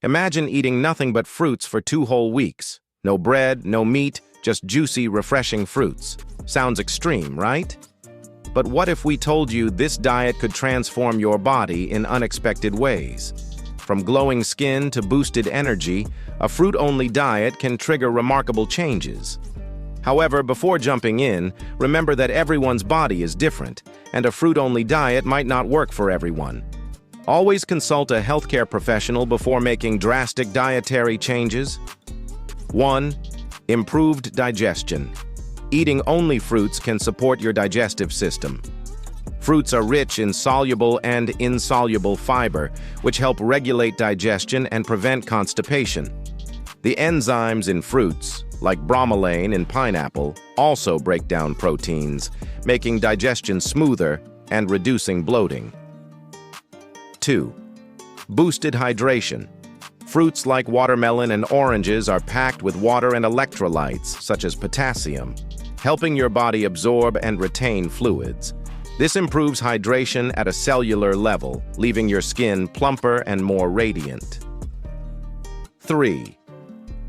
Imagine eating nothing but fruits for 2 whole weeks. No bread, no meat, just juicy, refreshing fruits. Sounds extreme, right? But what if we told you this diet could transform your body in unexpected ways? From glowing skin to boosted energy, a fruit-only diet can trigger remarkable changes. However, before jumping in, remember that everyone's body is different, and a fruit-only diet might not work for everyone. Always consult a healthcare professional before making drastic dietary changes. 1. Improved digestion. Eating only fruits can support your digestive system. Fruits are rich in soluble and insoluble fiber, which help regulate digestion and prevent constipation. The enzymes in fruits, like bromelain in pineapple, also break down proteins, making digestion smoother and reducing bloating. 2. Boosted hydration. Fruits like watermelon and oranges are packed with water and electrolytes, such as potassium, helping your body absorb and retain fluids. This improves hydration at a cellular level, leaving your skin plumper and more radiant. 3.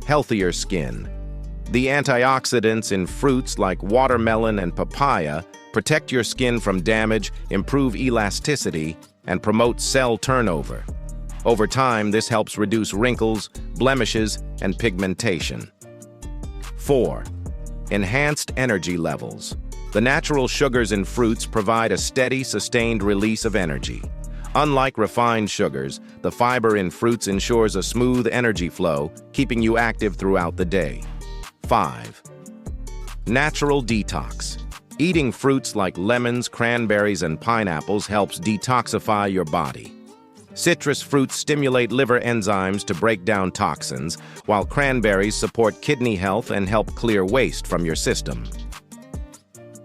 Healthier skin. The antioxidants in fruits like watermelon and papaya protect your skin from damage, improve elasticity, and promote cell turnover. Over time, this helps reduce wrinkles, blemishes, and pigmentation. 4. Enhanced energy levels. The natural sugars in fruits provide a steady, sustained release of energy. Unlike refined sugars, the fiber in fruits ensures a smooth energy flow, keeping you active throughout the day. 5. Natural detox. Eating fruits like lemons, cranberries, and pineapples helps detoxify your body. Citrus fruits stimulate liver enzymes to break down toxins, while cranberries support kidney health and help clear waste from your system.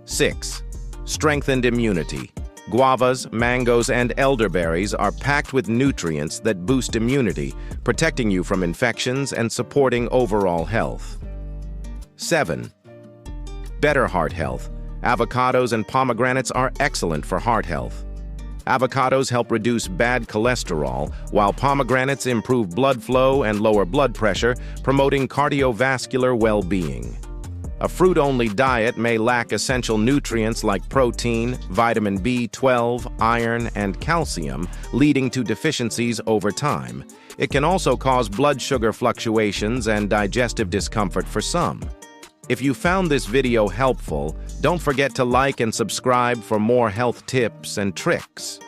6. Strengthened immunity. Guavas, mangoes, and elderberries are packed with nutrients that boost immunity, protecting you from infections and supporting overall health. 7. Better heart health. Avocados and pomegranates are excellent for heart health. Avocados help reduce bad cholesterol, while pomegranates improve blood flow and lower blood pressure, promoting cardiovascular well-being. A fruit-only diet may lack essential nutrients like protein, vitamin B12, iron, and calcium, leading to deficiencies over time. It can also cause blood sugar fluctuations and digestive discomfort for some. If you found this video helpful, don't forget to like and subscribe for more health tips and tricks.